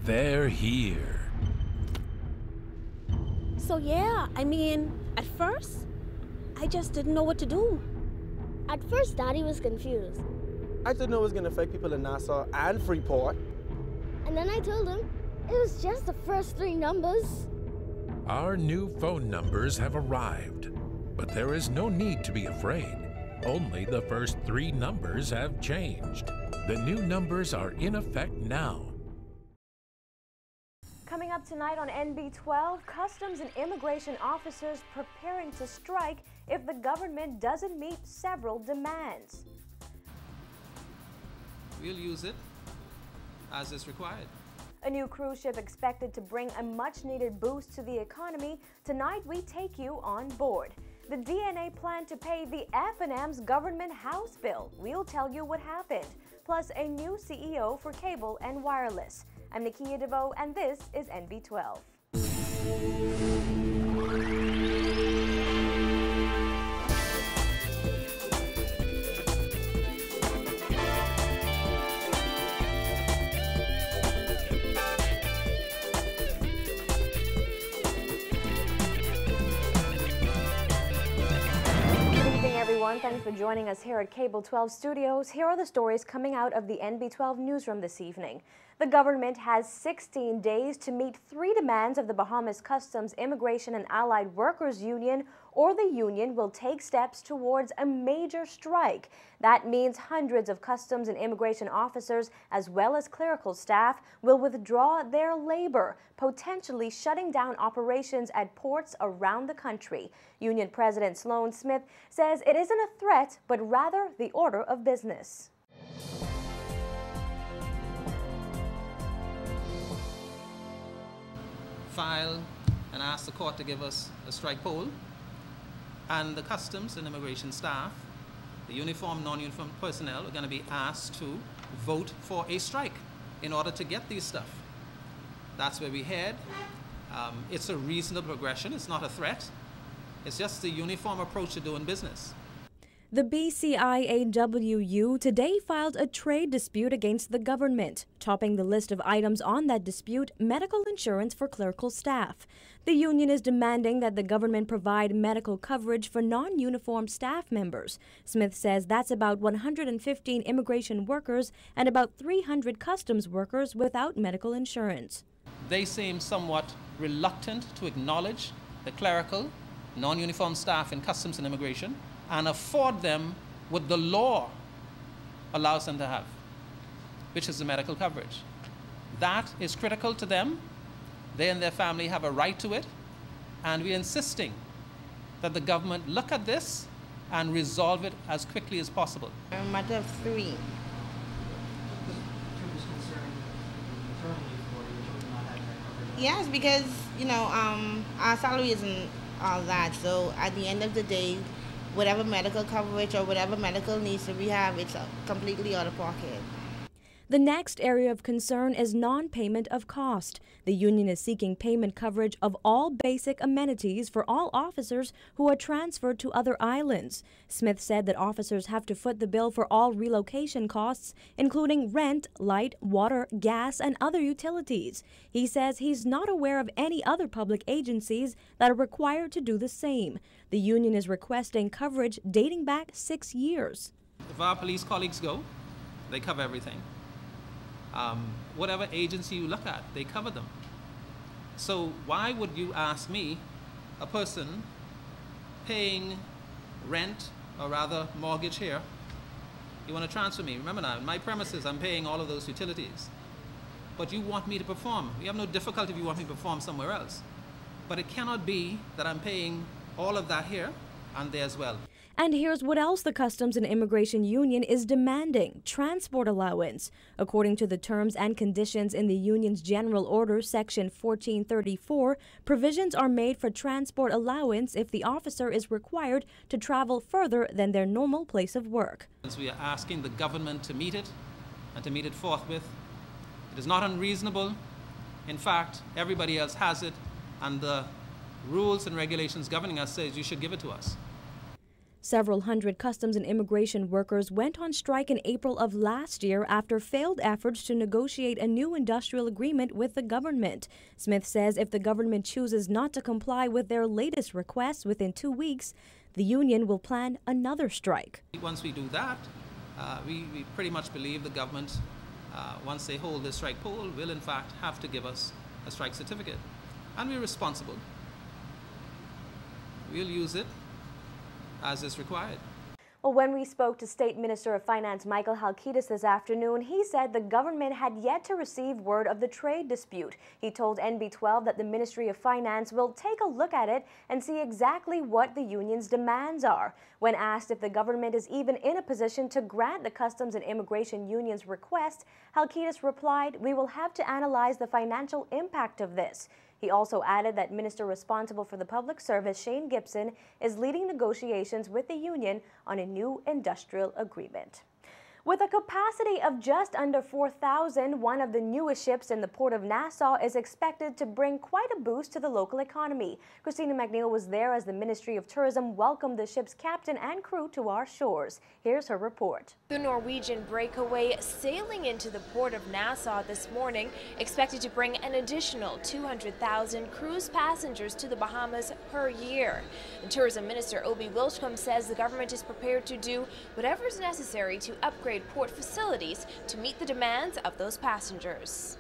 They're here. So yeah, at first, I just didn't know what to do. At first, Daddy was confused. I didn't know it was going to affect people in Nassau and Freeport. And then I told him it was just the first 3 numbers. Our new phone numbers have arrived, but there is no need to be afraid. Only the first 3 numbers have changed. The new numbers are in effect now. Coming up tonight on NB12, Customs and Immigration officers preparing to strike if the government doesn't meet several demands. We'll use it as is required. A new cruise ship expected to bring a much-needed boost to the economy. Tonight, we take you on board. The DNA plan to pay the F&M's government house bill. We'll tell you what happened. Plus, a new CEO for cable and wireless. I'm Nakia DeVoe, and this is NB12. Thanks for joining us here at Cable 12 Studios. Here are the stories coming out of the NB12 newsroom this evening. The government has 16 days to meet 3 demands of the Bahamas Customs, Immigration and Allied Workers Union, or the union will take steps towards a major strike. That means hundreds of customs and immigration officers, as well as clerical staff, will withdraw their labor, potentially shutting down operations at ports around the country. Union President Sloan Smith says it isn't a threat, but rather the order of business. File and ask the court to give us a strike poll, and the customs and immigration staff, the uniformed, non-uniformed personnel, are going to be asked to vote for a strike in order to get these stuff. That's where we head. It's a reasonable progression. It's not a threat. It's just the uniform approach to doing business. The BCIAWU today filed a trade dispute against the government. Topping the list of items on that dispute, medical insurance for clerical staff. The union is demanding that the government provide medical coverage for non-uniformed staff members. Smith says that's about 115 immigration workers and about 300 customs workers without medical insurance. They seem somewhat reluctant to acknowledge the clerical, non-uniformed staff in customs and immigration and afford them what the law allows them to have, which is the medical coverage. That is critical to them. They and their family have a right to it, and we're insisting that the government look at this and resolve it as quickly as possible. A matter of 3. Yes, because, our salary isn't all that, so at the end of the day, whatever medical coverage or whatever medical needs that we have, it's completely out of pocket. The next area of concern is non-payment of cost. The union is seeking payment coverage of all basic amenities for all officers who are transferred to other islands. Smith said that officers have to foot the bill for all relocation costs, including rent, light, water, gas, and other utilities. He says he's not aware of any other public agencies that are required to do the same. The union is requesting coverage dating back 6 years. If our police colleagues go, they cover everything. Whatever agency you look at, they cover them. So why would you ask me, a person paying rent, or rather mortgage here, you want to transfer me? Remember now, in my premises, I'm paying all of those utilities. But you want me to perform. We have no difficulty if you want me to perform somewhere else. But it cannot be that I'm paying all of that here and there as well. And here's what else the Customs and Immigration Union is demanding: transport allowance. According to the terms and conditions in the union's General Order, Section 1434, provisions are made for transport allowance if the officer is required to travel further than their normal place of work. We are asking the government to meet it, and to meet it forthwith. It is not unreasonable. In fact, everybody else has it, and the rules and regulations governing us says you should give it to us. Several hundred customs and immigration workers went on strike in April of last year after failed efforts to negotiate a new industrial agreement with the government. Smith says if the government chooses not to comply with their latest requests within 2 weeks, the union will plan another strike. Once we do that, we pretty much believe the government, once they hold the strike poll, will in fact have to give us a strike certificate. And we're responsible. We'll use it as is required. Well, when we spoke to State Minister of Finance Michael Halkitis this afternoon, he said the government had yet to receive word of the trade dispute. He told NB12 that the Ministry of Finance will take a look at it and see exactly what the union's demands are. When asked if the government is even in a position to grant the Customs and Immigration Union's request, Halkitis replied, "We will have to analyze the financial impact of this." He also added that Minister responsible for the public service, Shane Gibson, is leading negotiations with the union on a new industrial agreement. With a capacity of just under 4,000, one of the newest ships in the port of Nassau is expected to bring quite a boost to the local economy. Christina McNeil was there as the Ministry of Tourism welcomed the ship's captain and crew to our shores. Here's her report. The Norwegian Breakaway sailing into the port of Nassau this morning, expected to bring an additional 200,000 cruise passengers to the Bahamas per year. And Tourism Minister Obi Wilshcombe says the government is prepared to do whatever is necessary to upgrade port facilities to meet the demands of those passengers.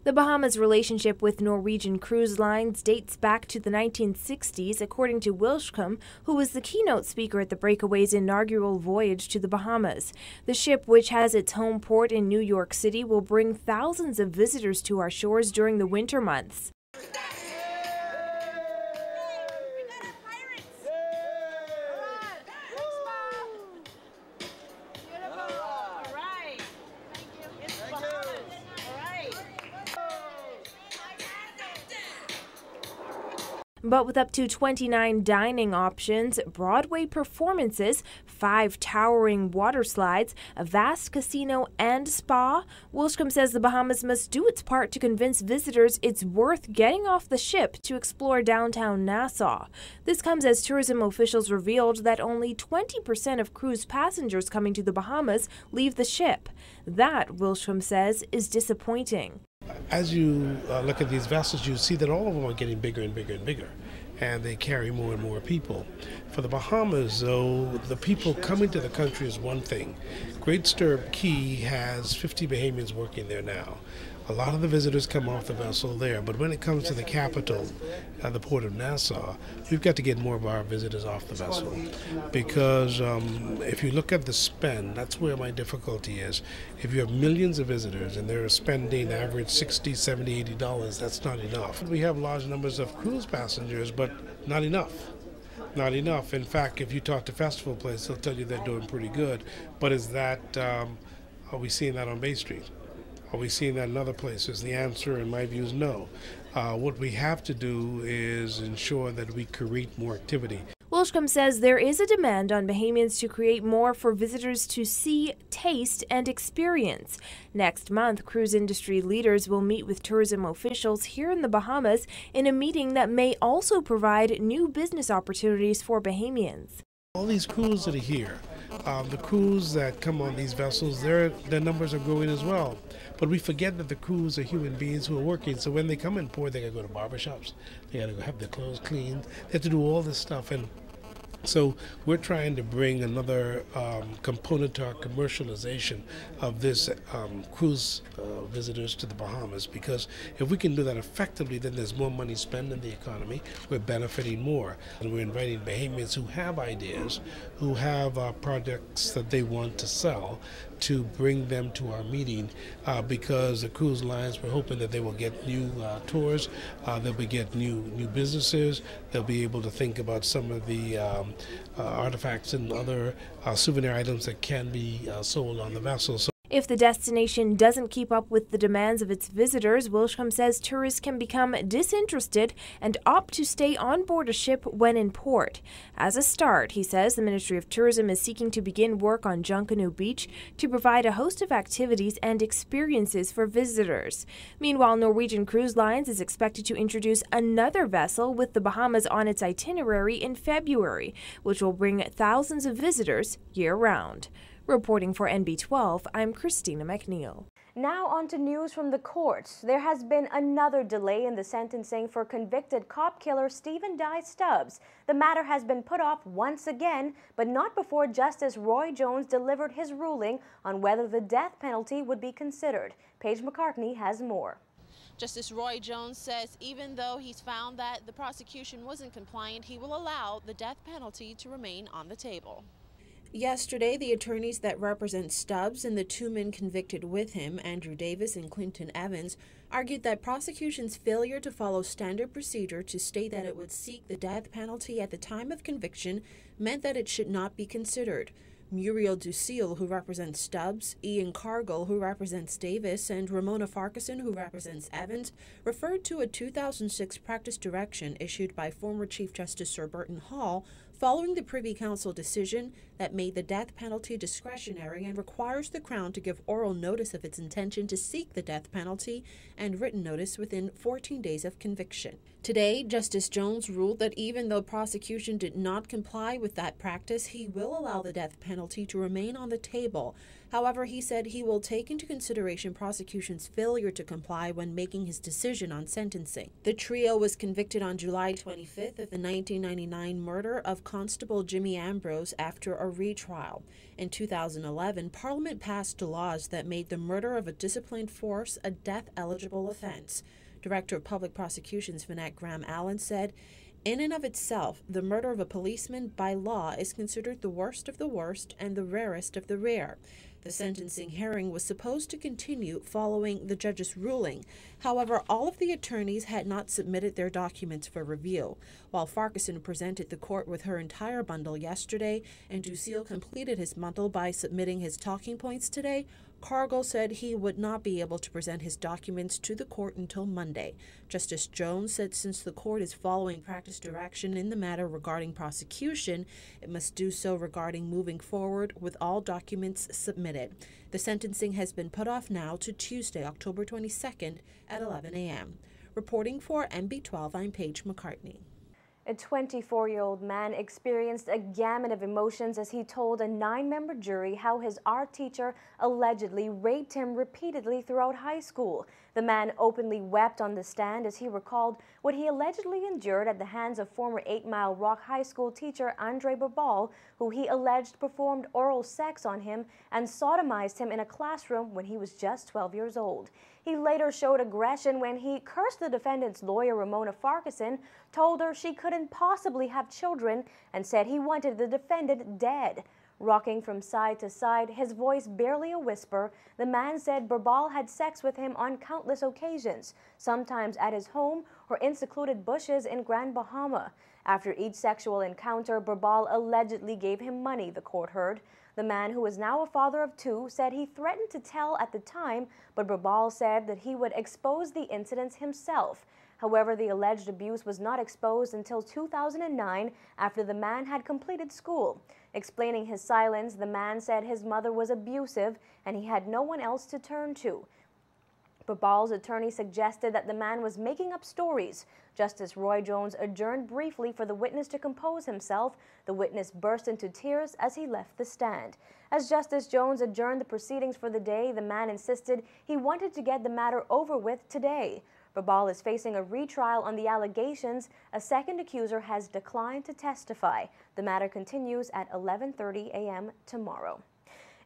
The Bahamas' relationship with Norwegian cruise lines dates back to the 1960s, according to Wilshcombe, who was the keynote speaker at the Breakaway's inaugural voyage to the Bahamas. The ship, which has its home port in New York City, will bring thousands of visitors to our shores during the winter months. But with up to 29 dining options, Broadway performances, 5 towering water slides, a vast casino and spa, Wilshcombe says the Bahamas must do its part to convince visitors it's worth getting off the ship to explore downtown Nassau. This comes as tourism officials revealed that only 20% of cruise passengers coming to the Bahamas leave the ship. That, Wilshcombe says, is disappointing. As you look at these vessels, you see that all of them are getting bigger and bigger and bigger, and they carry more and more people. For the Bahamas, though, the people coming to the country is one thing. Great Stirrup Key has 50 Bahamians working there now. A lot of the visitors come off the vessel there, but when it comes to the capital, the port of Nassau, we've got to get more of our visitors off the vessel. Because if you look at the spend, that's where my difficulty is. If you have millions of visitors and they're spending average $60, $70, $80, that's not enough. We have large numbers of cruise passengers, but not enough. Not enough. In fact, if you talk to festival places, they'll tell you they're doing pretty good. But is that, are we seeing that on Bay Street? Are we seeing that in other places? The answer, in my view, is no. What we have to do is ensure that we create more activity. Wilshcombe says there is a demand on Bahamians to create more for visitors to see, taste, and experience. Next month, cruise industry leaders will meet with tourism officials here in the Bahamas in a meeting that may also provide new business opportunities for Bahamians. All these crews that are here, the crews that come on these vessels, their numbers are growing as well. But we forget that the crews are human beings who are working. So when they come in port, they got to go to barbershops. They got to go have their clothes cleaned. They have to do all this stuff. And so we're trying to bring another component to our commercialization of this cruise visitors to the Bahamas, because if we can do that effectively, then there's more money spent in the economy. We're benefiting more. And we're inviting Bahamians who have ideas, who have projects that they want to sell, to bring them to our meeting, because the cruise lines, we're hoping that they will get new tours, they'll get new businesses, they'll be able to think about some of the artifacts and other souvenir items that can be sold on the vessel. So If the destination doesn't keep up with the demands of its visitors, Wilshcombe says tourists can become disinterested and opt to stay on board a ship when in port. As a start, he says the Ministry of Tourism is seeking to begin work on Junkanoo Beach to provide a host of activities and experiences for visitors. Meanwhile, Norwegian Cruise Lines is expected to introduce another vessel with the Bahamas on its itinerary in February, which will bring thousands of visitors year-round. Reporting for NB12, I'm Christina McNeil. Now on to news from the courts. There has been another delay in the sentencing for convicted cop killer Stephen Dye Stubbs. The matter has been put off once again, but not before Justice Roy Jones delivered his ruling on whether the death penalty would be considered. Paige McCartney has more. Justice Roy Jones says even though he's found that the prosecution wasn't compliant, he will allow the death penalty to remain on the table. Yesterday, the attorneys that represent Stubbs and the two men convicted with him, Andrew Davis and Clinton Evans, argued that prosecution's failure to follow standard procedure to state that it would seek the death penalty at the time of conviction meant that it should not be considered. Muriel Ducille, who represents Stubbs, Ian Cargill, who represents Davis, and Ramona Farquharson, who represents Evans, referred to a 2006 practice direction issued by former Chief Justice Sir Burton Hall following the Privy Council decision that made the death penalty discretionary and requires the Crown to give oral notice of its intention to seek the death penalty and written notice within 14 days of conviction. Today, Justice Jones ruled that even though prosecution did not comply with that practice, he will allow the death penalty to remain on the table. However, he said he will take into consideration prosecution's failure to comply when making his decision on sentencing. The trio was convicted on July 25th of the 1999 murder of Constable Jimmy Ambrose after a retrial. In 2011, Parliament passed laws that made the murder of a disciplined force a death-eligible offense. Director of Public Prosecutions Vinette Graham-Allen said, "In and of itself, the murder of a policeman by law is considered the worst of the worst and the rarest of the rare." The sentencing hearing was supposed to continue following the judge's ruling. However, all of the attorneys had not submitted their documents for review. While Farquharson presented the court with her entire bundle yesterday and Ducille completed his bundle by submitting his talking points today, Cargill said he would not be able to present his documents to the court until Monday. Justice Jones said since the court is following practice direction in the matter regarding prosecution, it must do so regarding moving forward with all documents submitted. The sentencing has been put off now to Tuesday, October 22nd at 11 a.m. Reporting for NB12, I'm Paige McCartney. A 24-year-old man experienced a gamut of emotions as he told a 9-member jury how his art teacher allegedly raped him repeatedly throughout high school. The man openly wept on the stand as he recalled what he allegedly endured at the hands of former 8 Mile Rock High School teacher Andre Babal, who he alleged performed oral sex on him and sodomized him in a classroom when he was just 12 years old. He later showed aggression when he cursed the defendant's lawyer, Ramona Farquharson, told her she couldn't possibly have children, and said he wanted the defendant dead. Rocking from side to side, his voice barely a whisper, the man said Babal had sex with him on countless occasions, sometimes at his home or in secluded bushes in Grand Bahama. After each sexual encounter, Babal allegedly gave him money, the court heard. The man, who is now a father of 2, said he threatened to tell at the time, but Babal said that he would expose the incidents himself. However, the alleged abuse was not exposed until 2009 after the man had completed school. Explaining his silence, the man said his mother was abusive and he had no one else to turn to. Babal's attorney suggested that the man was making up stories. Justice Roy Jones adjourned briefly for the witness to compose himself. The witness burst into tears as he left the stand. As Justice Jones adjourned the proceedings for the day, the man insisted he wanted to get the matter over with today. Babal is facing a retrial on the allegations. A second accuser has declined to testify. The matter continues at 11:30 a.m. tomorrow.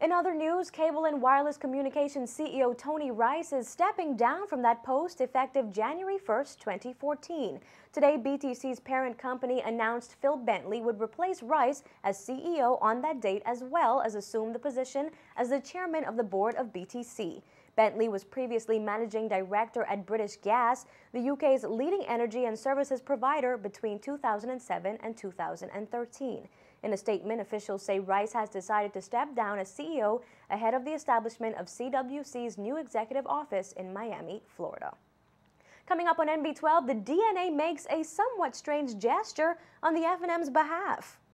In other news, Cable and Wireless Communications CEO Tony Rice is stepping down from that post effective January 1st, 2014. Today, BTC's parent company announced Phil Bentley would replace Rice as CEO on that date, as well as assume the position as the chairman of the board of BTC. Bentley was previously managing director at British Gas, the UK's leading energy and services provider between 2007 and 2013. In a statement, officials say Rice has decided to step down as CEO ahead of the establishment of CWC's new executive office in Miami, Florida. Coming up on NB12, the DNA makes a somewhat strange gesture on the F&M's behalf.